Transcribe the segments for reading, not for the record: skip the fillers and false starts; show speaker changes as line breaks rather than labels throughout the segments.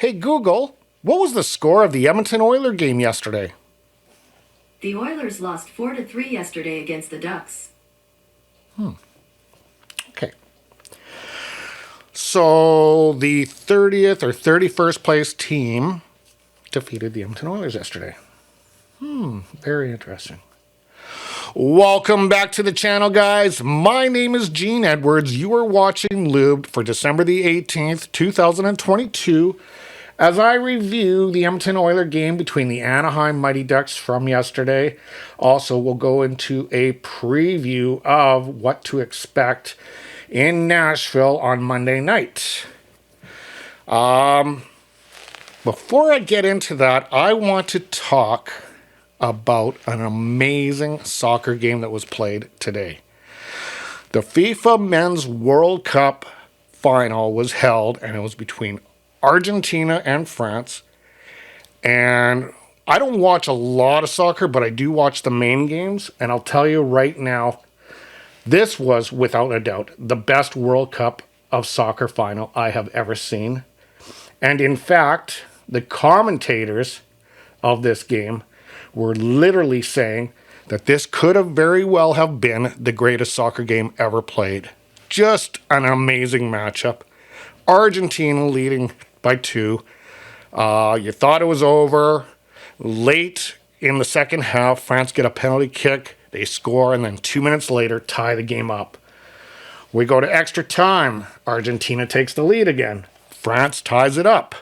Hey Google, what was the score of the Edmonton Oilers game yesterday?
The Oilers lost 4-3 yesterday against the Ducks.
Okay. So the 30th or 31st place team defeated the Edmonton Oilers yesterday. Very interesting. Welcome back to the channel, guys. My name is Gene Edwards. You are watching LUBED for December the 18th, 2022, as I review the Edmonton Oilers game between the Anaheim Mighty Ducks from yesterday. Also, we'll go into a preview of what to expect in Nashville on Monday night. Before I get into that, I want to talk about an amazing soccer game that was played today. The FIFA Men's World Cup final was held, and it was between Argentina and France. And I don't watch a lot of soccer, but I do watch the main games. And I'll tell you right now, this was, without a doubt, the best World Cup of soccer final I have ever seen. And in fact, the commentators of this game were literally saying that this could have very well have been the greatest soccer game ever played. Just an amazing matchup. Argentina leading by 2. You thought it was over. Late in the second half, France get a penalty kick. They score, and then 2 minutes later, tie the game up. We go to extra time. Argentina takes the lead again. France ties it up.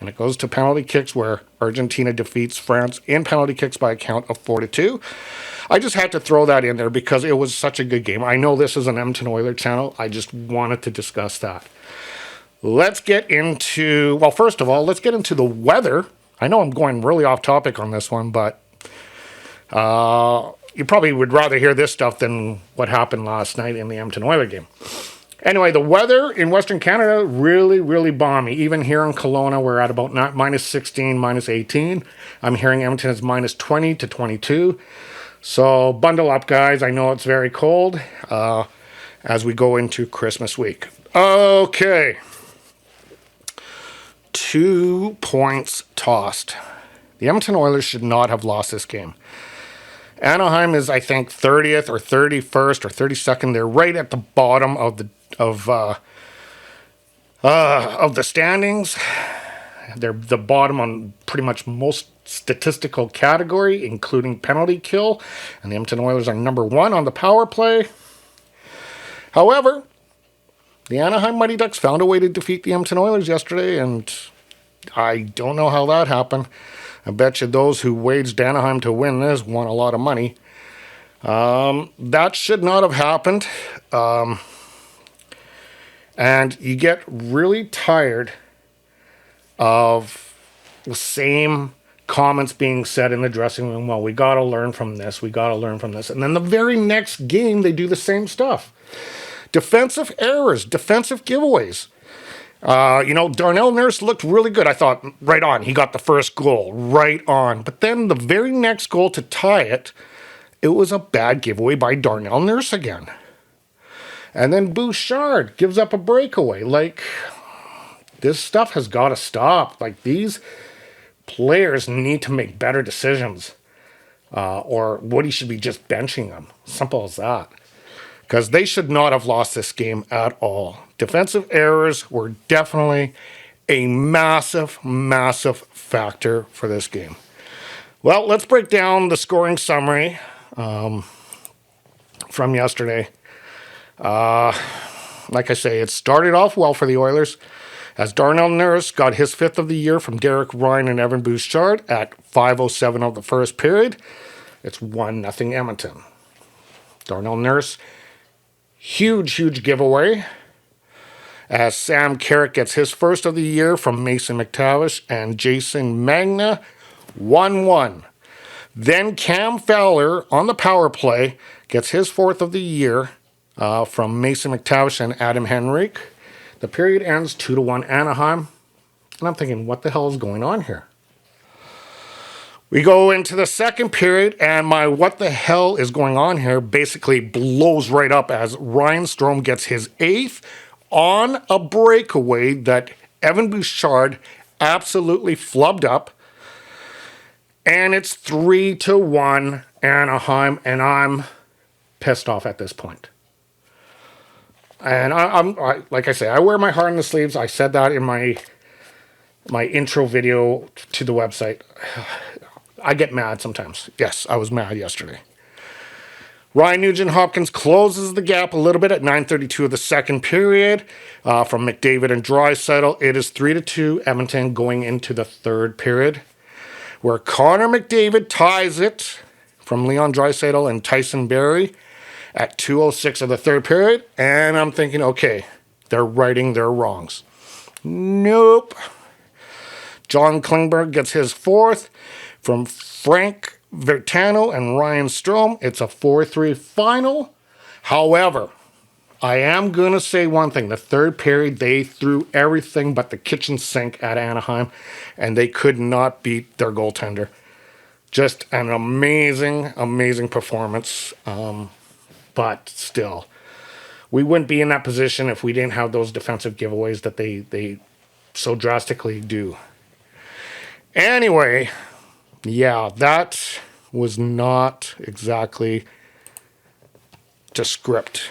And it goes to penalty kicks where Argentina defeats France in penalty kicks by a count of 4-2. I just had to throw that in there because it was such a good game. I know this is an Edmonton Oilers channel. I just wanted to discuss that. Let's get into, well, first of all, let's get into the weather. I know I'm going really off topic on this one, but you probably would rather hear this stuff than what happened last night in the Edmonton Oilers game. Anyway, the weather in Western Canada, really, really balmy. Even here in Kelowna, we're at about minus 16, minus 18. I'm hearing Edmonton is minus 20 to 22. So bundle up, guys. I know it's very cold as we go into Christmas week. Okay. 2 points tossed. The Edmonton Oilers should not have lost this game. Anaheim is, I think, 30th or 31st or 32nd. They're right at the bottom of the standings. They're the bottom on pretty much most statistical category, including penalty kill. And the Edmonton Oilers are number 1 on the power play. However, the Anaheim Mighty Ducks found a way to defeat the Edmonton Oilers yesterday, and I don't know how that happened. I bet you those who waged Anaheim to win this won a lot of money. That should not have happened. And you get really tired of the same comments being said in the dressing room. Well, we got to learn from this. We got to learn from this. And then the very next game, they do the same stuff. Defensive errors, defensive giveaways. Darnell Nurse looked really good. I thought, right on. He got the first goal, right on. But then the very next goal to tie it, it was a bad giveaway by Darnell Nurse again. And then Bouchard gives up a breakaway. Like, this stuff has got to stop. Like, these players need to make better decisions. Or Woody should be just benching them. Simple as that. Because they should not have lost this game at all. Defensive errors were definitely a massive, massive factor for this game. Well, let's break down the scoring summary from yesterday. Like I say, it started off well for the Oilers as Darnell Nurse got his 5th of the year from Derek Ryan and Evan Bouchard at 5:07 of the first period. It's 1-0 Edmonton. Darnell Nurse, huge giveaway as Sam Carrick gets his 1st of the year from Mason McTavish and Jason Magna, 1-1. Then Cam Fowler on the power play gets his 4th of the year from Mason McTavish and Adam Henrique. The period ends 2-1 Anaheim. And I'm thinking, what the hell is going on here? We go into the second period, and my what the hell is going on here basically blows right up as Ryan Strome gets his 8th on a breakaway that Evan Bouchard absolutely flubbed up. And it's 3-1 Anaheim, and I'm pissed off at this point. And like I say, I wear my heart on the sleeves. I said that in my intro video to the website. I get mad sometimes. Yes, I was mad yesterday. Ryan Nugent-Hopkins closes the gap a little bit at 9:32 of the second period from McDavid and Draisaitl. It is 3-2 Edmonton going into the third period, where Connor McDavid ties it from Leon Draisaitl and Tyson Barrie at 2:06 of the third period. And I'm thinking, okay, they're righting their wrongs. Nope. John Klingberg gets his fourth from Frank Vertano and Ryan Strome. It's a 4-3 final. However, I am going to say one thing. The third period, they threw everything but the kitchen sink at Anaheim, and they could not beat their goaltender. Just an amazing, amazing performance. But still, we wouldn't be in that position if we didn't have those defensive giveaways that they so drastically do. Anyway, yeah, that was not exactly to script.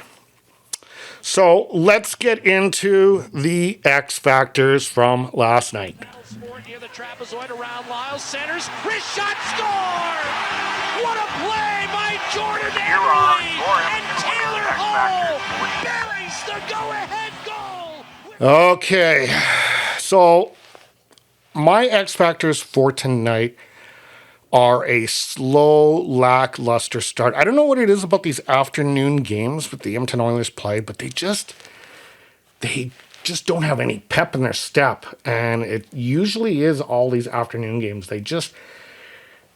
So let's get into the X factors from last night.
Near the trapezoid around Lyles, centers, wrist shot, score! What a play by Jordan Eberle! And Taylor Hall buries the go-ahead goal!
Okay, so my X factors for tonight are a slow, lackluster start. I don't know what it is about these afternoon games that the Edmonton Oilers play, but they just don't have any pep in their step. And it usually is all these afternoon games.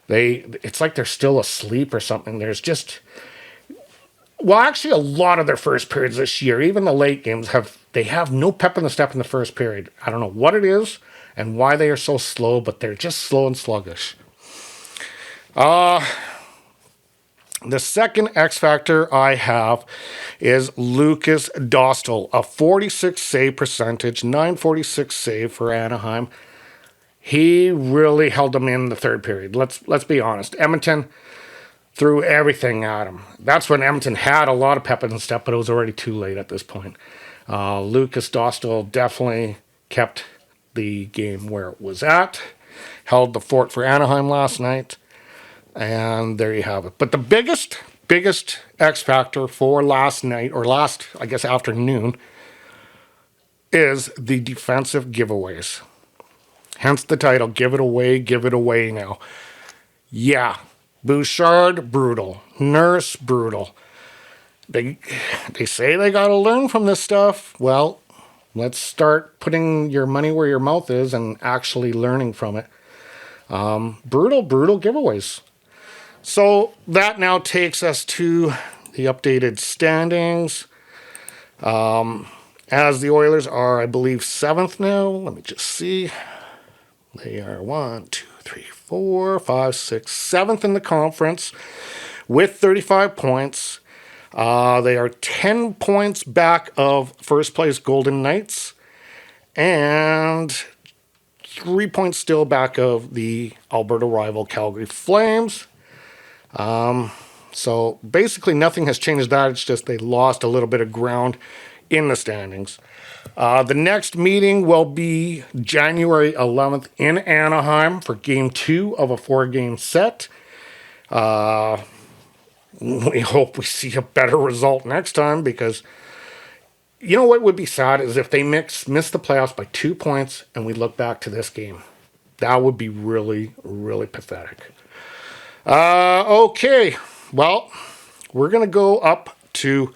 It's like they're still asleep or something. Actually a lot of their first periods this year, even the late games, they have no pep in the step in the first period. I don't know what it is and why they are so slow, but they're just slow and sluggish. The second X factor I have is Lucas Dostal, a 46 save percentage, 946 save for Anaheim. He really held them in the third period. Let's be honest. Edmonton threw everything at him. That's when Edmonton had a lot of pep in the step, but it was already too late at this point. Lucas Dostal definitely kept the game where it was at, held the fort for Anaheim last night. And there you have it. But the biggest X factor for last night, or last, I guess, afternoon, is the defensive giveaways. Hence the title, Give It Away Now. Yeah, Bouchard, brutal. Nurse, brutal. They say they got to learn from this stuff. Well, let's start putting your money where your mouth is and actually learning from it. Brutal giveaways. So that now takes us to the updated standings. As the Oilers are, I believe, 7th now. Let me just see. They are 7th in the conference with 35 points. They are 10 points back of first place Golden Knights and 3 points still back of the Alberta rival Calgary Flames. So basically nothing has changed that. It's just they lost a little bit of ground in the standings. The next meeting will be January 11th in Anaheim for Game 2 of a 4-game set. We hope we see a better result next time, because you know what would be sad is if they miss the playoffs by 2 points and we look back to this game. That would be really, really pathetic. Okay, well, we're going to go up to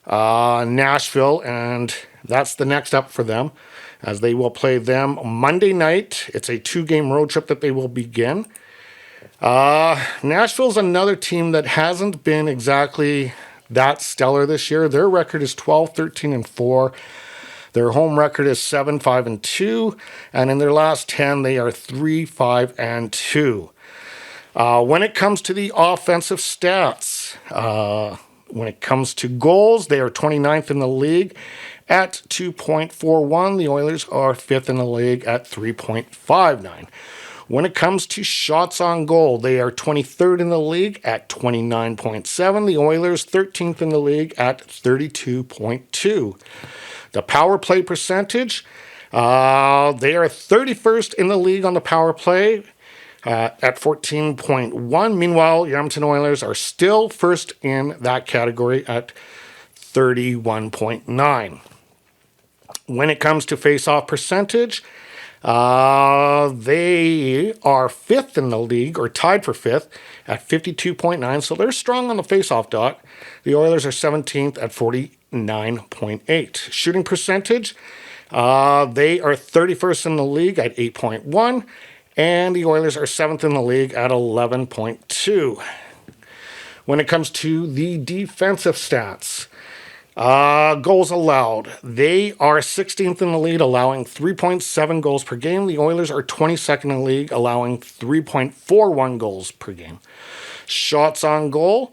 Nashville, and that's the next up for them, as they will play them Monday night. It's a 2-game road trip that they will begin. Nashville's another team that hasn't been exactly that stellar this year. Their record is 12-13-4. Their home record is 7-5-2, and in their last 10, they are 3-5-2. When it comes to the offensive stats, When it comes to goals, they are 29th in the league at 2.41. The Oilers are 5th in the league at 3.59. When it comes to shots on goal, they are 23rd in the league at 29.7. The Oilers 13th in the league at 32.2. The power play percentage, they are 31st in the league on the power play at 14.1. Meanwhile, the Edmonton Oilers are still first in that category at 31.9. When it comes to face-off percentage, they are 5th in the league, or tied for 5th, at 52.9, so they're strong on the face-off dot. The Oilers are 17th at 49.8. Shooting percentage, they are 31st in the league at 8.1, and the Oilers are 7th in the league at 11.2. When it comes to the defensive stats, goals allowed, they are 16th in the league, allowing 3.7 goals per game. The Oilers are 22nd in the league, allowing 3.41 goals per game. Shots on goal,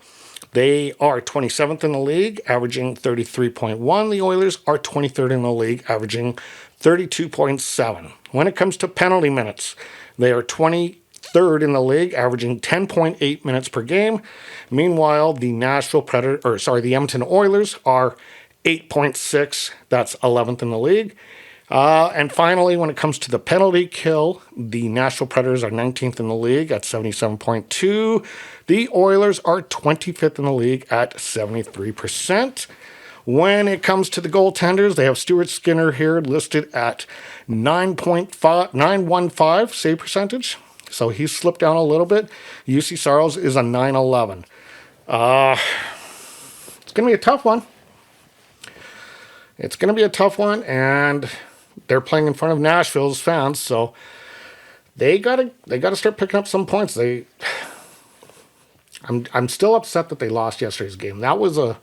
they are 27th in the league, averaging 33.1. The Oilers are 23rd in the league, averaging 32.7. When it comes to penalty minutes, they are 23rd in the league, averaging 10.8 minutes per game. Meanwhile, the Edmonton Oilers are 8.6. That's 11th in the league. And finally, when it comes to the penalty kill, the Nashville Predators are 19th in the league at 77.2. The Oilers are 25th in the league at 73%. When it comes to the goaltenders, they have Stuart Skinner here listed at 915 save percentage. So he's slipped down a little bit. UC Saros is a 911. It's going to be a tough one. It's going to be a tough one, and they're playing in front of Nashville's fans, so they gotta start picking up some points. I'm still upset that they lost yesterday's game. That was an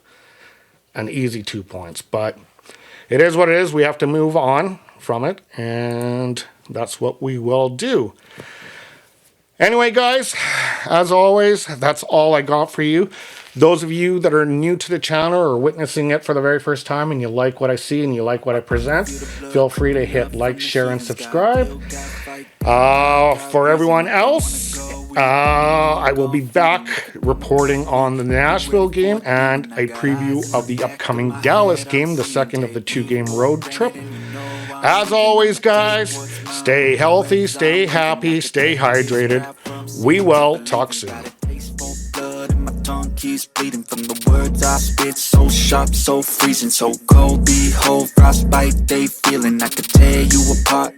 easy 2 points, but it is what it is. We have to move on from it, and that's what we will do. Anyway, guys, as always, that's all I got for you. Those of you that are new to the channel or witnessing it for the very first time and you like what I see and you like what I present, feel free to hit like, share, and subscribe. For everyone else, I will be back reporting on the Nashville game and a preview of the upcoming Dallas game, the second of the 2-game road trip. As always, guys, stay healthy, stay happy, stay hydrated. We will talk soon. Keeps bleeding from the words I spit, so sharp, so freezing, so cold. Behold, frostbite, they feeling I could tear you apart.